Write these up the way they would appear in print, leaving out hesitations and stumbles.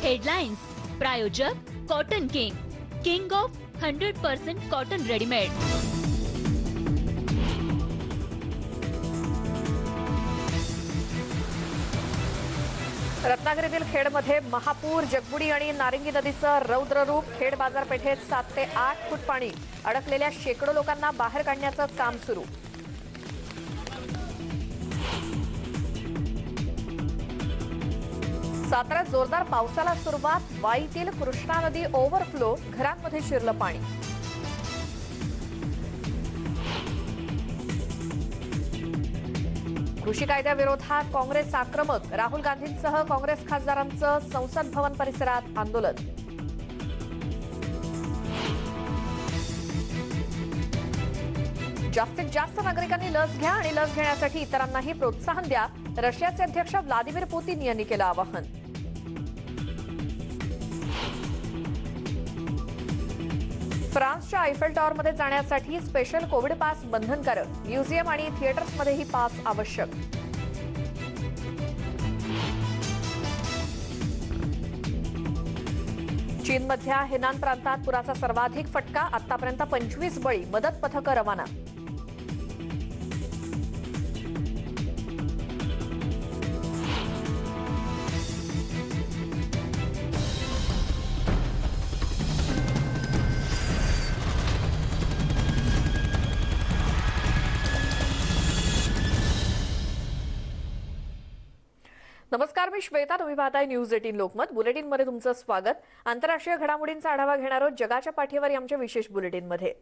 Headlines प्रायोजक cotton king of 100% cotton readymade. रत्नागिरीतील खेडमध्ये महापूर, जगबुडी आणि नारिंगी नदीचं रौद्र रूप। खेड बाजारपेठेत 7 ते 8 फूट पाणी, अडकलेल्या शेकडो लोकांना बाहेर काढण्याचं काम सुरू। साताऱ्यात जोरदार पावसाला सुरुवात, वाईतील कृष्णा नदी ओव्हरफ्लो, घरांमध्ये शिरलं पाणी। कृषी कायद्याविरोधात काँग्रेस आक्रमक, राहुल गांधींसह काँग्रेस खासदारांचं संसद भवन परिसरात आंदोलन। जास्तीत जास्त नागरिकांनी लस घ्या आणि लस घेण्यासाठी इतरांनाही प्रोत्साहन द्या, रशियाचे अध्यक्ष व्लादिमीर पुतीन यांनी केलं आवाहन। फ्रान्सच्या आयफेल टॉवरमध्ये जाण्यासाठी स्पेशल कोविड पास बंधनकारक, म्युझियम आणि थिएटर्समध्येही पास आवश्यक। चीनमधल्या हेनान प्रांतात पुराचा सर्वाधिक फटका, आतापर्यंत 25 बळी, मदत पथकं रवाना। नमस्कार, मी श्वेता, तुम्ही पाहताय न्यूज 18 लोकमत। बुलेटिनमध्ये तुमचं स्वागत। आंतरराष्ट्रीय घडामोडींचा आढावा घेणार आहोत जगाच्या पाठीवर आमच्या विशेष बुलेटिनमध्ये।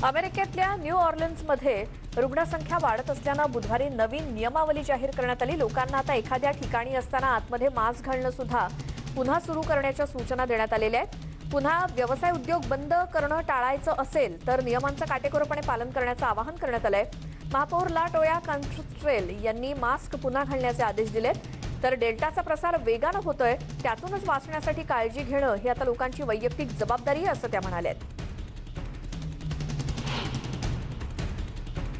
अमेरिकेतल्या न्यू ऑर्लिन्समध्ये रुग्णसंख्या वाढत असल्यानं बुधवारी नवीन नियमावली जाहीर करण्यात आली। लोकांना आता एखाद्या ठिकाणी असताना आतमध्ये मास्क घालणं सुद्धा पुन्हा सुरू करण्याच्या सूचना देण्यात आलेल्या आहेत। पुन्हा व्यवसाय उद्योग बंद करणं टाळायचं असेल तर नियमांचं काटेकोरपणे पालन करण्याचं आवाहन करण्यात आलंय। महापौर ला टोया कॉन्ट्रेल यांनी मास्क पुन्हा घालण्याचे आदेश दिलेत। तर डेल्टाचा प्रसार वेगानं होतोय, त्यातूनच वाचण्यासाठी काळजी घेणं ही आता लोकांची वैयक्तिक जबाबदारी आहे, असं त्या म्हणाल्यात।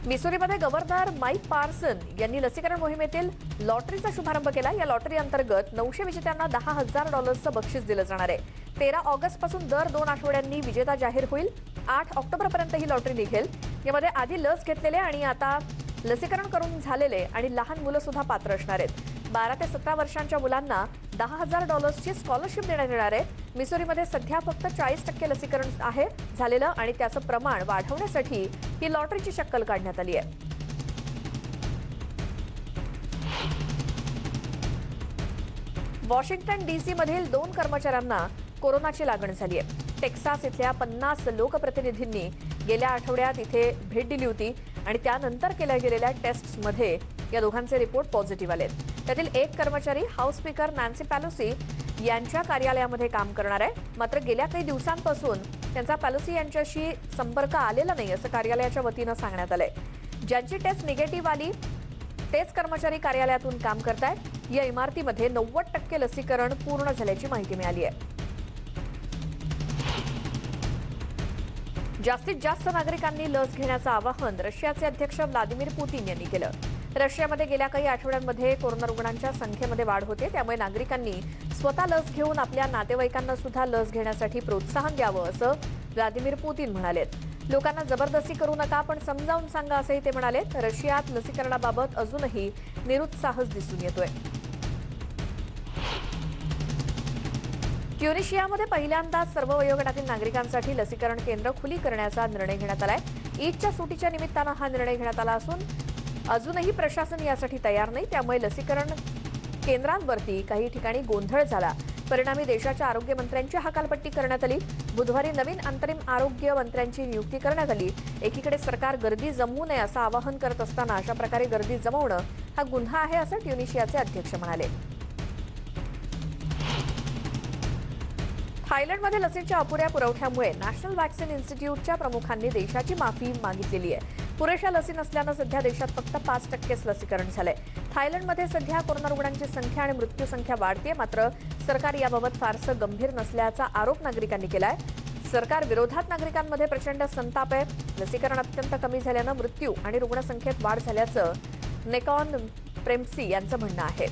मिसुरीमध्ये गव्हर्नर माईक पार्सन यांनी लसीकरण मोहिमेतील लॉटरीचा शुभारंभ केला। या लॉटरी अंतर्गत 900 विजेत्यांना $10,000 बक्षीस दिलं जाणार आहे। 13 ऑगस्ट पासून दर 2 आठवड्यांनी विजेता जाहीर होईल। 8 ऑक्टोबरपर्यंत ही लॉटरी निघेल। यामध्ये आधी लस घेतलेले आणि आता लसीकरण करून झालेले आणि लहान मुलं सुद्धा पात्र असणार आहेत। 12 ते 17 वर्षांच्या मुलांना $10,000ची स्कॉलरशिप देण्यात येणार आहे। मिसुरीमध्ये सध्या फक्त 40% लसीकरण आहे झालेलं आणि त्याचं प्रमाण वाढवण्यासाठी ही लॉटरीची शक्कल काढण्यात आली आहे। वॉशिंग्टन डीसी मधील 2 कर्मचाऱ्यांना कोरोनाची लागण झाली आहे। टेक्सास इथल्या 50 लोकप्रतिनिधींनी गेल्या आठवड्यात इथे भेट दिली होती आणि त्यानंतर केल्या गेलेल्या टेस्टमध्ये या दोघांचे रिपोर्ट पॉझिटिव्ह आलेत। त्यातील एक कर्मचारी हाऊस स्पीकर नॅन्सी पेलोसी यांच्या कार्यालयामध्ये काम करणार आहे। मात्र गेल्या काही दिवसांपासून त्यांचा पेलोसी यांच्याशी संपर्क आलेला नाही, असं कार्यालयाच्या वतीनं सांगण्यात आलंय। ज्यांची टेस्ट निगेटिव्ह आली तेच कर्मचारी कार्यालयातून काम करतायत। या इमारतीमध्ये 90% लसीकरण पूर्ण झाल्याची माहिती मिळाली आहे। जास्तीत जास्त नागरिकांनी लस घेण्याचं आवाहन रशियाचे अध्यक्ष व्लादिमीर पुतीन यांनी केलं। रशियामध्ये गेल्या काही आठवड्यांमध्ये कोरोना रुग्णांच्या संख्येमध्ये वाढ होते, त्यामुळे नागरिकांनी स्वतः लस घेऊन आपल्या नातेवाईकांना सुद्धा लस घेण्यासाठी प्रोत्साहन द्यावं, असं व्लादिमीर पुतीन म्हणालेत। लोकांना जबरदस्ती करू नका, पण समजावून सांगा, असंही ते म्हणालेत। रशियात लसीकरणाबाबत अजूनही निरुत्साहच दिसून येतोय। ट्युनिशियामध्ये पहिल्यांदाच सर्व वयोगटातील नागरिकांसाठी लसीकरण केंद्र खुली करण्याचा निर्णय घेण्यात आलाय। ईदच्या सुटीच्या निमित्तानं हा निर्णय घेण्यात आला असून अजूनही प्रशासन यासाठी तयार नाही, त्यामुळे लसीकरण केंद्रांवरती काही ठिकाणी गोंधळ झाला। परिणामी देशाच्या आरोग्य मंत्र्यांची हकालपट्टी करण्यात आली। बुधवारी नवीन अंतरिम आरोग्य मंत्र्यांची नियुक्ती करण्यात आली। एकीकडे सरकार गर्दी जमवू नये असं आवाहन करत असताना अशा प्रकारे गर्दी जमवणं हा गुन्हा आहे, असं ट्युनिशियाचे अध्यक्ष म्हणाले। थायलंडमध्ये लसीच्या अपुऱ्या पुरवठ्यामुळे नॅशनल व्हॅक्सिन इन्स्टिट्यूटच्या प्रमुखांनी देशाची माफी मागितलेली आहे। पुरेशा लसी नसल्यानं सध्या देशात फक्त 5%च लसीकरण झालंय। थायलंडमध्ये सध्या कोरोना रुग्णांची संख्या आणि मृत्यू संख्या वाढते, मात्र सरकार याबाबत फारसं गंभीर नसल्याचा आरोप नागरिकांनी केलाय। सरकार विरोधात नागरिकांमध्ये प्रचंड संताप आहे। लसीकरण अत्यंत कमी झाल्यानं मृत्यू आणि रुग्णसंख्येत वाढ झाल्याचं नेकॉन प्रेमसी यांचं म्हणणं आहे.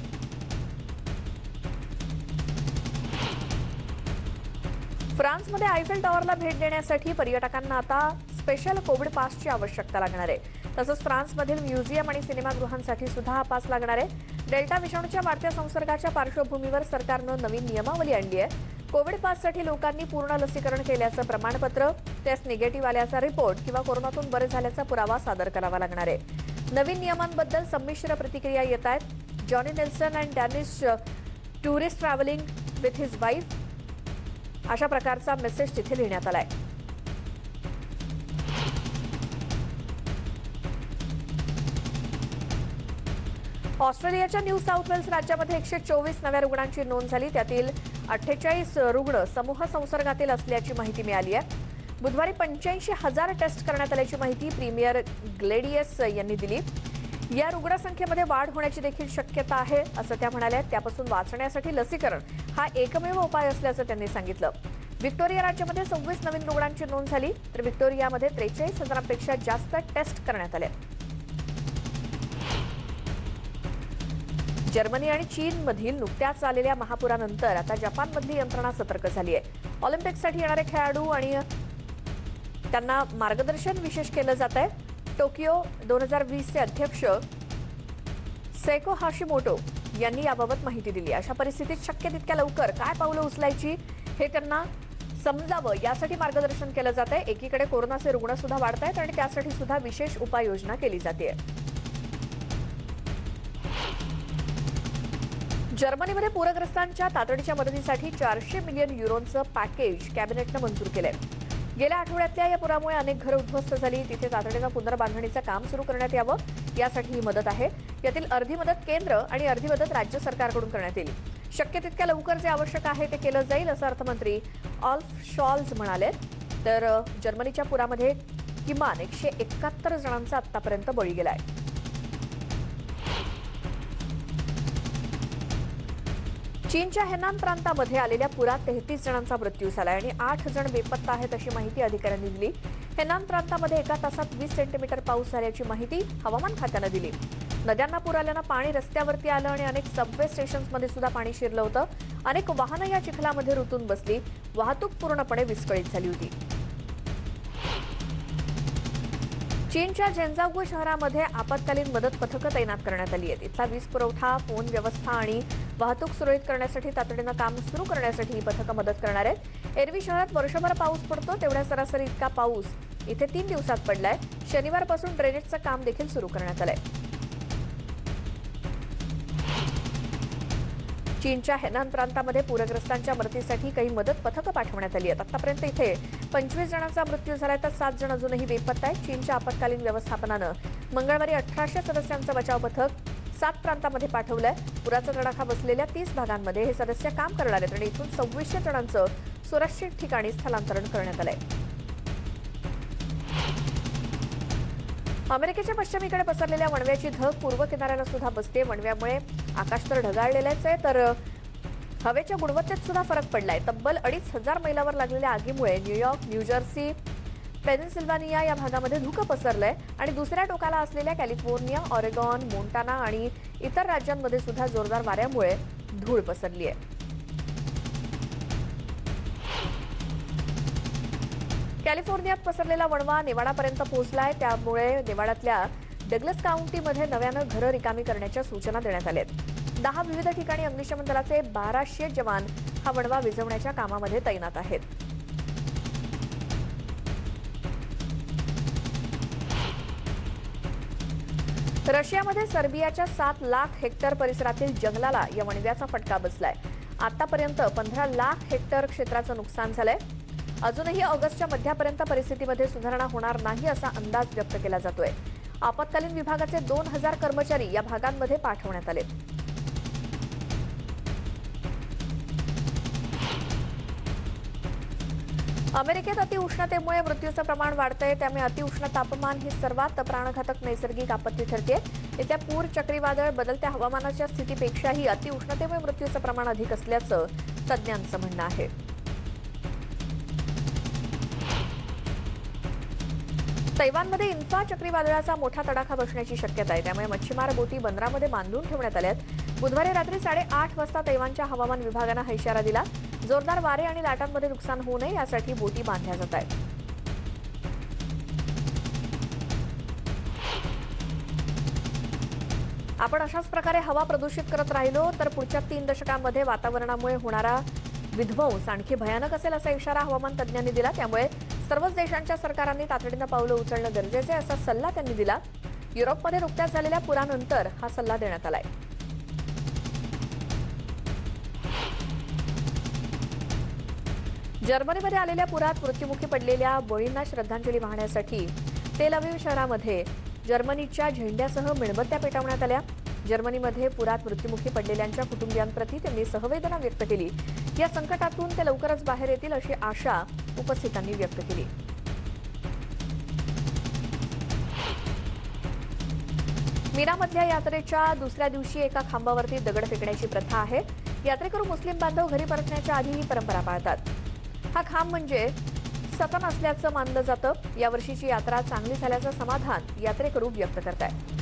फ्रान्समध्ये आयफेल टॉवरला भेट देण्यासाठी पर्यटकांना आता स्पेशल कोविड पासची आवश्यकता लागणार आहे. तसंच फ्रान्समधील म्युझियम आणि सिनेमागृहांसाठी सुद्धा हा पास लागणार आहे. डेल्टा विषाणूच्या वाढत्या संसर्गाच्या पार्श्वभूमीवर सरकारनं नवीन नियमावली आणली आहे. कोविड पाससाठी लोकांनी पूर्ण लसीकरण केल्याचं प्रमाणपत्र, टेस्ट निगेटिव्ह आल्याचा रिपोर्ट किंवा कोरोनातून बरे झाल्याचा पुरावा सादर करावा लागणार आहे. नवीन नियमांबद्दल संमिश्र प्रतिक्रिया येत आहेत. Johnny Nelson and Danish tourist travelling with his wife अशा प्रकारचा मेसेज तिथे लिहिण्यात आलाय. ऑस्ट्रेलियाच्या न्यू साऊथ वेल्स राज्यामध्ये 124 नव्या रुग्णांची नोंद झाली. त्यातील 48 रुग्ण समूह संसर्गातील असल्याची माहिती मिळाली आहे. बुधवारी 85,000 टेस्ट करण्यात आल्याची माहिती प्रीमियर ग्लेडियस यांनी दिली. या रुग्णसंख्येमध्ये वाढ होण्याची देखील शक्यता आहे असं त्या म्हणाल्या. त्यापासून वाचण्यासाठी लसीकरण हा एकमेव उपाय असल्याचं त्यांनी सांगितलं. व्हिक्टोरिया राज्यामध्ये 26 नवीन रुग्णांची नोंद झाली, तर व्हिक्टोरियामध्ये 43,000पेक्षा जास्त टेस्ट करण्यात आले. जर्मनी आणि चीनमधील नुकत्याच आलेल्या महापुरानंतर आता जपानमधली यंत्रणा सतर्क झाली आहे. ऑलिम्पिकसाठी येणारे खेळाडू आणि त्यांना मार्गदर्शन विशेष केलं जात आहे. टोकियो 2020चे अध्यक्ष सेको हाशिमोटो यांनी याबाबत माहिती दिली. अशा परिस्थितीत शक्य तितक्या लवकर काय पावलं उचलायची हे त्यांना समजावं यासाठी मार्गदर्शन केलं जात आहे. एकीकडे कोरोनाचे रुग्ण सुद्धा वाढत आहेत आणि त्यासाठी सुद्धा विशेष उपाययोजना केली जाते. जर्मनीमध्ये पूरग्रस्तांच्या तातडीच्या मदतीसाठी 400 मिलियन युरोचं पॅकेज कॅबिनेटनं मंजूर केलंय. गेल्या आठवड्यातल्या या पुरामुळे अनेक घरं उद्ध्वस्त झाली. तिथे तातडीनं पुनर्बांधणीचं काम सुरू करण्यात यावं यासाठी ही मदत आहे. यातील अर्धी मदत केंद्र आणि अर्धी मदत राज्य सरकारकडून करण्यात येईल. शक्य तितक्या लवकर जे आवश्यक आहे ते केलं जाईल असं अर्थमंत्री ऑल्फ शॉल्झ म्हणाले. तर जर्मनीच्या पुरामध्ये किमान 171 जणांचा आतापर्यंत बळी गेलाय. चीनच्या हेनान प्रांतामध्ये आलेल्या पुरात 33 जणांचा मृत्यू झालाय आणि 8 जण बेपत्ता आहेत अशी माहिती अधिकाऱ्यांनी दिली. हेनान प्रांतामध्ये एका तासात 20 सेंटीमीटर पाऊस झाल्याची माहिती हवामान खात्यानं दिली. नद्यांना पूर आल्यानं पाणी रस्त्यावरती आलं आणि अनेक सबवे स्टेशन्समध्ये सुद्धा पाणी शिरलं होतं. अनेक वाहनं या चिखलामध्ये रुतून बसली. वाहतूक पूर्णपणे विस्कळीत झाली होती. चीनच्या झेंझागू शहरामध्ये आपत्कालीन मदत पथकं तैनात करण्यात आली आहेत. इथला वीज पुरवठा, फोन व्यवस्था आणि वाहतूक सुरळीत करण्यासाठी तातडीनं काम सुरू करण्यासाठी ही पथकं मदत करणार आहेत. एरवी शहरात वर्षभर पाऊस पडतो तेवढ्या सरासरी इतका पाऊस इथे 3 दिवसात पडलाय. शनिवारपासून ड्रेनेजचं काम देखील सुरू करण्यात आलंय. चीनच्या हेनान प्रांतामध्ये पूरग्रस्तांच्या मदतीसाठी काही मदत पथकं पाठवण्यात आली आहेत. आतापर्यंत इथे 25 जणांचा मृत्यू झालाय तर 7 जण अजूनही बेपत्ता आहेत. चीनच्या आपत्कालीन व्यवस्थापनानं मंगळवारी 1800 सदस्यांचं बचाव पथक 7 प्रांतामध्ये पाठवलंय. पुराचा तडाखा बसलेल्या 30 भागांमध्ये हे सदस्य काम करणार आहेत आणि इथून 2600 जणांचं सुरक्षित ठिकाणी स्थलांतरण करण्यात आलंय. अमेरिकेच्या पश्चिमेकडे पसरलेल्या वणव्याची धग पूर्व किनाऱ्याला सुद्धा बसते. वणव्यामुळे आकाश तर ढगाळलेलंच आहे तर हवेच्या गुणवत्तेत सुद्धा फरक पडलाय. तब्बल 2500 मैलावर लागलेल्या आगीमुळे न्यूयॉर्क, न्यूजर्सी, पेनिसिल्व्हानिया या भागामध्ये धुकं पसरलंय आणि दुसऱ्या टोकाला असलेल्या कॅलिफोर्निया, ऑरेगॉन, मोंटाना आणि इतर राज्यांमध्ये सुद्धा जोरदार वाऱ्यामुळे धूळ पसरली आहे. कॅलिफोर्नियात पसरलेला वणवा नेवाडापर्यंत पोहोचलाय. त्यामुळे नेवाडातल्या डग्लस काउंटीमध्ये नव्यानं घरं रिकामी करण्याच्या सूचना देण्यात आल्या आहेत. 10 विविध ठिकाणी अग्निशमन दलाचे 1200 जवान हा वणवा विझवण्याच्या कामामध्ये तैनात आहेत. रशियामध्ये सर्बियाच्या 7 लाख हेक्टर परिसरातील जंगलाला या वणव्याचा फटका बसलाय. आतापर्यंत 15 लाख हेक्टर क्षेत्राचं नुकसान झालंय. अजूनही ऑगस्टच्या मध्यापर्यंत परिस्थितीमध्ये सुधारणा होणार नाही असा अंदाज व्यक्त केला जातोय. आपत्कालीन विभागाचे 2000 कर्मचारी या भागांमध्ये पाठवण्यात आले. अमेरिकेत अतिउष्णतेमुळे मृत्यूचं प्रमाण वाढतंय. त्यामुळे अतिउष्ण तापमान ही सर्वात प्राणघातक नैसर्गिक आपत्ती ठरते. येत्या पूर, चक्रीवादळ, बदलत्या हवामानाच्या स्थितीपेक्षाही अतिउष्णतेमुळे मृत्यूचं प्रमाण अधिक असल्याचं तज्ज्ञांचं म्हणणं आहे. तैवानमध्ये इन्फा चक्रीवादळाचा मोठा तडाखा बसण्याची शक्यता आहे. त्यामुळे मच्छीमार बोटी बंदरामध्ये बांधून ठेवण्यात आल्यात. बुधवारी रात्री 8:30 वाजता तैवानच्या हवामान विभागानं हा इशारा दिला. जोरदार वारे आणि लाटांमध्ये नुकसान होऊ नये यासाठी बोटी बांधल्या जात आहेत. आपण अशाच प्रकारे हवा प्रदूषित करत राहिलो तर पुढच्या 3 दशकांमध्ये वातावरणामुळे होणारा विध्वंस आणखी भयानक असेल असा इशारा हवामान तज्ज्ञांनी दिला. त्यामुळे सर्वच देशांच्या सरकारांनी तातडीनं पावलं उचलणं गरजेचं आहे असा सल्ला त्यांनी दिला. युरोपमध्ये नुकत्याच झालेल्या पुरानंतर हा सल्ला देण्यात आलाय. जर्मनीमध्ये आलेल्या पुरात मृत्युमुखी पडलेल्या बळींना श्रद्धांजली वाहण्यासाठी तेल अवीव शहरामध्ये जर्मनीच्या झेंड्यासह मेणबत्त्या पेटवण्यात आल्या. जर्मनीमध्ये पुरात मृत्युमुखी पडलेल्यांच्या कुटुंबियांप्रती त्यांनी सहवेदना व्यक्त केली. या संकटातून ते लवकरच बाहेर येतील अशी आशा उपस्थितांनी व्यक्त केली. मीनामधल्या यात्रेच्या दुसऱ्या दिवशी एका खांबावरती दगड फेकण्याची प्रथा आहे. यात्रेकरू मुस्लिम बांधव घरी परतण्याच्या आधी ही परंपरा पाळतात. हा खांब म्हणजे सतन असल्याचं मानलं जातं. यावर्षीची यात्रा चांगली झाल्याचं समाधान यात्रेकरू व्यक्त करतायत.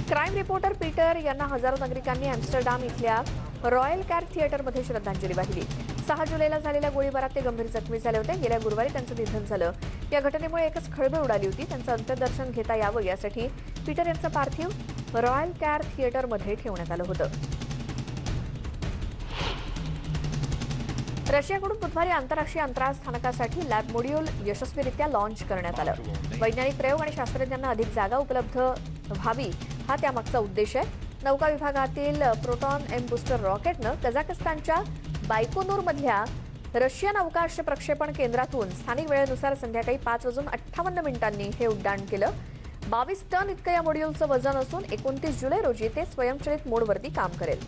क्राईम रिपोर्टर पीटर यांना हजारो नागरिकांनी एम्स्टरडॅम इथल्या रॉयल कॅर थिएटरमध्ये श्रद्धांजली वाहिली. 6 जुलैला झालेल्या गोळीबारात ते गंभीर जखमी झाले होते. गेल्या गुरुवारी त्यांचं निधन झालं. या घटनेमुळे एकच खळबळ उडाली होती. त्यांचं अंत्यदर्शन घेता यावं यासाठी पीटर यांचं पार्थिव रॉयल कॅर थिएटरमध्ये ठेवण्यात आलं होतं. रशियाकडून बुधवारी आंतरराष्ट्रीय अंतराळ स्थानकासाठी लॅब मॉड्यूल यशस्वीरित्या लॉन्च करण्यात आलं. वैज्ञानिक प्रयोग आणि शास्त्रज्ञांना अधिक जागा उपलब्ध व्हावी हा त्यामागचा उद्देश आहे. नौका विभागातील प्रोटॉन एम बूस्टर रॉकेटनं कझाकस्तानच्या बायकोनूरमधल्या रशियन अवकाश प्रक्षेपण केंद्रातून स्थानिक वेळेनुसार संध्याकाळी 5:58 हे उड्डाण केलं. 22 टन इतकं या मॉड्यूलचं वजन असून 29 जुलै रोजी ते स्वयंचलित मोडवरती काम करेल.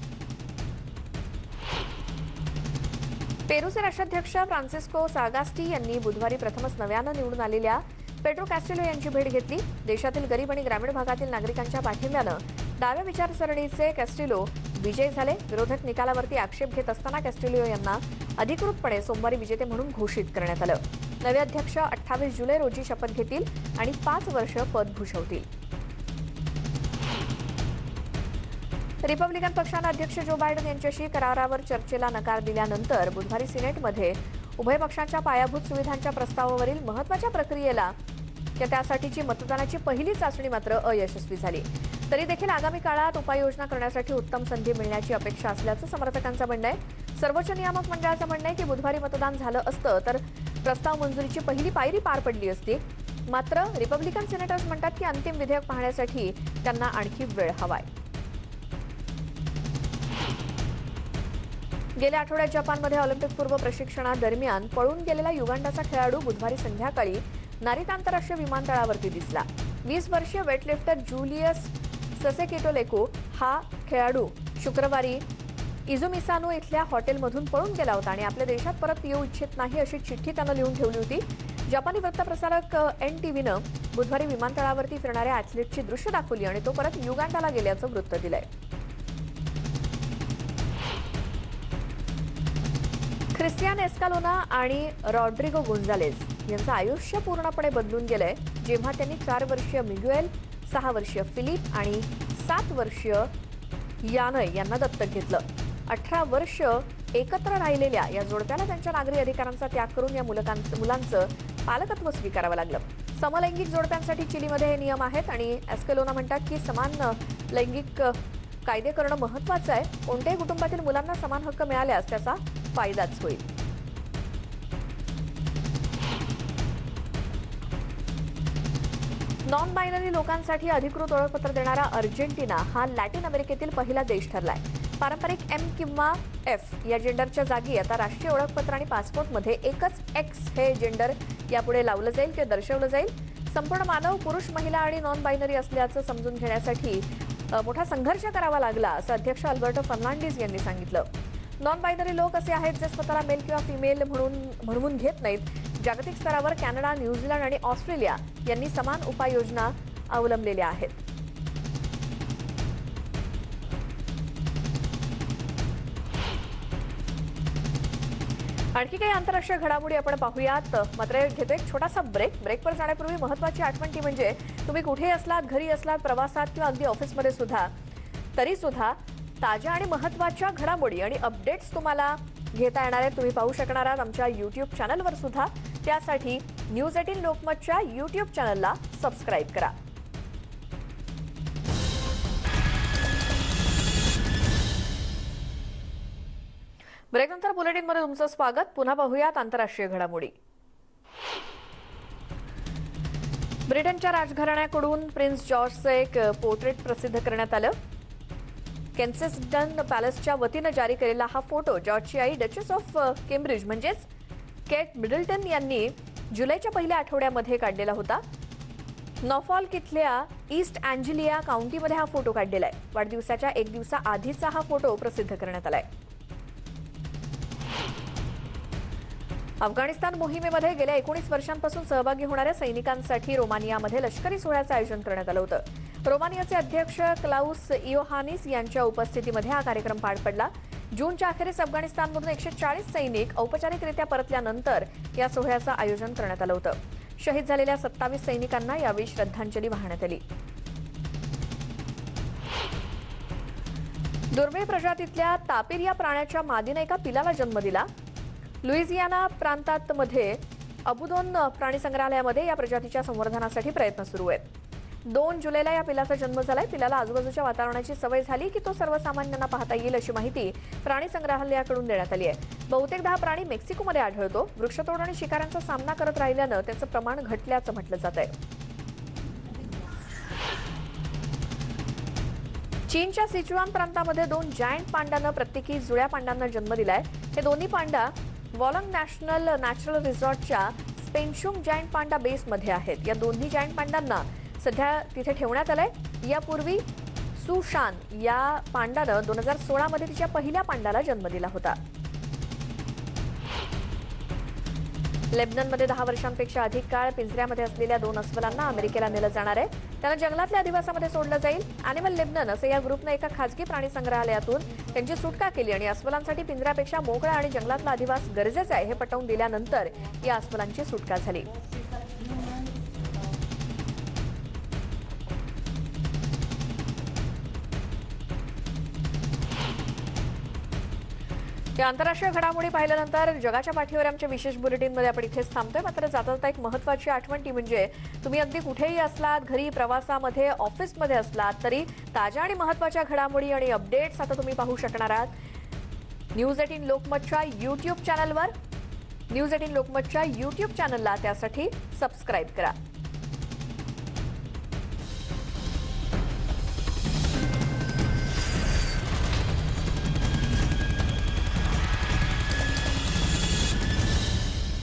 पेरूचे राष्ट्राध्यक्ष फ्रान्सिस्को सागास्टी यांनी बुधवारी प्रथमच नव्यानं निवडून आलेल्या पेड्रो कॅस्टिल्लो यांची भेट घेतली. देशातील गरीब आणि ग्रामीण भागातील नागरिकांच्या पाठिंब्यानं डाव्या विचारसरणीचे कॅस्टिल्लो विजयी झाले. विरोधक निकालावरती आक्षेप घेत असताना कॅस्टिल्लो यांना अधिकृतपणे सोमवारी विजेते म्हणून घोषित करण्यात आलं. नवे अध्यक्ष 28 जुलै रोजी शपथ घेतील आणि 5 वर्ष पद भूषवतील. रिपब्लिकन पक्षानं अध्यक्ष जो बायडन यांच्याशी करारावर चर्चेला नकार दिल्यानंतर बुधवारी सिनेटमध्ये उभय पक्षांच्या पायाभूत सुविधांच्या प्रस्तावावरील महत्त्वाच्या प्रक्रियेला त्यासाठीची मतदानाची पहिली चाचणी मात्र अयशस्वी झाली. तरी देखील आगामी काळात उपाययोजना करण्यासाठी उत्तम संधी मिळण्याची अपेक्षा असल्याचं समर्थकांचं म्हणणं आहे. सर्वोच्च नियामक मंडळाचं म्हणणं आहे की बुधवारी मतदान झालं असतं तर प्रस्ताव मंजुरीची पहिली पायरी पार पडली असती. मात्र रिपब्लिकन सिनेटर्स म्हणतात की अंतिम विधेयक पाहण्यासाठी त्यांना आणखी वेळ हवाय. गेल्या आठवड्यात जपानमध्ये ऑलिम्पिकपूर्व प्रशिक्षणादरम्यान पळून गेलेला युगांडाचा खेळाडू बुधवारी संध्याकाळी नारिता आंतरराष्ट्रीय विमानतळावरती दिसला. 20 वर्षीय वेटलिफ्टर जुलियस ससेकिटोलेको हा खेळाडू शुक्रवारी इझुमिसानो इथल्या हॉटेलमधून पळून गेला होता आणि आपल्या देशात परत येऊ इच्छित नाही अशी चिठ्ठी त्यानं लिहून ठेवली होती. जपानी वृत्तप्रसारक NTVनं बुधवारी विमानतळावरती फिरणाऱ्या ॲथलीटची दृश्य दाखवली आणि तो परत युगांडाला गेल्याचं वृत्त दिलंय. ख्रिस्टियान एस्कालोना आणि रॉड्रिगो गोन्झालेज यांचं आयुष्य पूर्णपणे बदलून गेलंय जेव्हा त्यांनी 4 वर्षीय मिग्युएल, 6 वर्षीय फिलिप आणि 7 वर्षीय यानय यांना दत्तक घेतलं. 18 वर्ष एकत्र राहिलेल्या या जोडप्याला त्यांच्या नागरी अधिकारांचा त्याग करून या मुलांचं पालकत्व स्वीकारावं लागलं. समलैंगिक जोडप्यांसाठी चिलीमध्ये हे नियम आहेत आणि एस्कालोना म्हणतात की समान लैंगिक कायदे करणं महत्त्वाचं आहे. कोणत्याही कुटुंबातील मुलांना समान हक्क मिळाल्यास त्याचा फायदाच होईल. नॉन बायनरी लोकांसाठी अधिकृत ओळखपत्र देणारा अर्जेंटिना हा लॅटिन अमेरिकेतील पहिला देश ठरलाय. पारंपरिक M किंवा F या जेंडरच्या जागी आता राष्ट्रीय ओळखपत्र आणि पासपोर्टमध्ये एकच X हे जेंडर यापुढे लावलं जाईल किंवा दर्शवलं जाईल. संपूर्ण मानव पुरुष, महिला आणि नॉन बायनरी असल्याचं समजून घेण्यासाठी मोठा संघर्ष करावा लागला असं अध्यक्ष अल्बर्टो फर्नांडिस यांनी सांगितलं. नॉन बायनरी लोक असे आहेत जे स्वतःला मेल किंवा फिमेल म्हणून घेत नाहीत. जागतिक स्तरावर कॅनडा, न्यूझीलंड आणि ऑस्ट्रेलिया यांनी समान उपाययोजना अवलंबलेल्या आहेत. आणखी काही आंतरराष्ट्रीय घडामोडी आपण पाहूयात. मात्र घेतो एक छोटासा ब्रेकवर जाण्यापूर्वी महत्त्वाची आठवण ती म्हणजे तुम्ही कुठेही असलात, घरी असलात, प्रवासात किंवा अगदी ऑफिसमध्ये सुद्धा तरी सुद्धा ताज्या आणि महत्त्वाच्या घडामोडी आणि अपडेट्स तुम्हाला घेता येणार आहेत. तुम्ही पाहू शकणार आहात आमच्या YouTube चॅनलवर सुद्धा. त्यासाठी न्यूज 18 लोकमतच्या YouTube चॅनलला सबस्क्राईब करा. ब्रेकनंतर बुलेटिनमध्ये तुमचं स्वागत. पुन्हा पाहूयात आंतरराष्ट्रीय घडामोडी. ब्रिटनच्या राजघराण्याकडून प्रिन्स जॉर्जचं एक पोर्ट्रेट प्रसिद्ध करण्यात आलं. केन्सिंग्टन पॅलेसच्या वतीनं जारी केलेला हा फोटो जॉर्जची आई डचेस ऑफ केम्ब्रिज म्हणजेच केट मिडल्टन यांनी जुलैच्या पहिल्या आठवड्यामध्ये काढलेला होता. नॉफॉल्क इथल्या ईस्ट अँजेलिया काउंटीमध्ये हा फोटो काढलेला आहे. वाढदिवसाच्या एक दिवसाआधीचा हा फोटो प्रसिद्ध करण्यात आलाय. अफगाणिस्तान मोहिमेमध्ये गेल्या 19 वर्षांपासून सहभागी होणाऱ्या सैनिकांसाठी रोमानियामध्ये लष्करी सोहळ्याचं आयोजन करण्यात आलं होतं. रोमानियाचे अध्यक्ष क्लाउस इयोहानिस यांच्या उपस्थितीमध्ये हा कार्यक्रम पार पडला. जूनच्या अखेरीस अफगाणिस्तानमधून 140 सैनिक औपचारिकरित्या परतल्यानंतर या सोहळ्याचं आयोजन करण्यात आलं होतं. शहीद झालेल्या 27 सैनिकांना यावेळी श्रद्धांजली वाहण्यात आली. दुर्मिळ प्रजातीतल्या तापीर या प्राण्याच्या मादीने एका पिलाला जन्म दिला. लुइजियाना प्रांतात मध्ये अबुदोन प्राणी संग्रहालयामध्ये या प्रजातीच्या संवर्धनासाठी प्रयत्न सुरू आहेत. 2 जुलैला या पिलाचा जन्म झालाय. पिलाला आजूबाजूच्या वातावरणाची सवय झाली की तो सर्वसामान्यांना पाहता येईल अशी माहिती प्राणी संग्रहालयाकडून देण्यात आली आहे. बहुतेकदा हा प्राणी मेक्सिकोमध्ये आढळतो. वृक्षतोड आणि शिकाऱ्यांचा सामना करत राहिल्यानं त्याचं प्रमाण घटल्याचं म्हटलं जात आहे. चीनच्या सिचुआन प्रांतामध्ये 2 जायंट पांडानं प्रत्येकी जुळ्या पांडांना जन्म दिलाय. हे दोन्ही पांडा वॉलंग नॅचरल रिसॉर्टच्या स्पेन्शुंग जायंट पांडा बेसमध्ये आहेत. या दोन्ही जायंट पांडांना सध्या तिथे ठेवण्यात आलंय. यापूर्वी सुशान या पांडानं 2016 मध्ये तिच्या पहिल्या पांडाला जन्म दिला होता. लेबननमध्ये 10 वर्षांपेक्षा अधिक काळ पिंजऱ्यामध्ये असलेल्या 2 अस्वलांना अमेरिकेला नेलं जाणार आहे. त्यांना जंगलातल्या अधिवासामध्ये सोडलं जाईल. अॅनिमल लेबनन असं या ग्रुपनं एका खासगी प्राणी संग्रहालयातून त्यांची सुटका केली आणि अस्वलांसाठी पिंजऱ्यापेक्षा मोकळा आणि जंगलातला अधिवास गरजेचा आहे हे पटवून दिल्यानंतर या अस्वलांची सुटका झाली. या आंतरराष्ट्रीय घडामोडी पाहिल्यानंतर जगाच्या पाठीवर आमच्या विशेष बुलेटिनमध्ये आपण इथेच थांबतोय. मात्र जाता एक महत्त्वाची आठवण ती म्हणजे तुम्ही अगदी कुठेही असलात, घरी, प्रवासामध्ये, ऑफिसमध्ये असलात तरी ताज्या आणि महत्त्वाच्या घडामोडी आणि अपडेट्स आता तुम्ही पाहू शकणार आहात न्यूज 18 लोकमतच्या YouTube चॅनलवर. न्यूज 18 लोकमतच्या YouTube चॅनलला त्यासाठी सबस्क्राईब करा.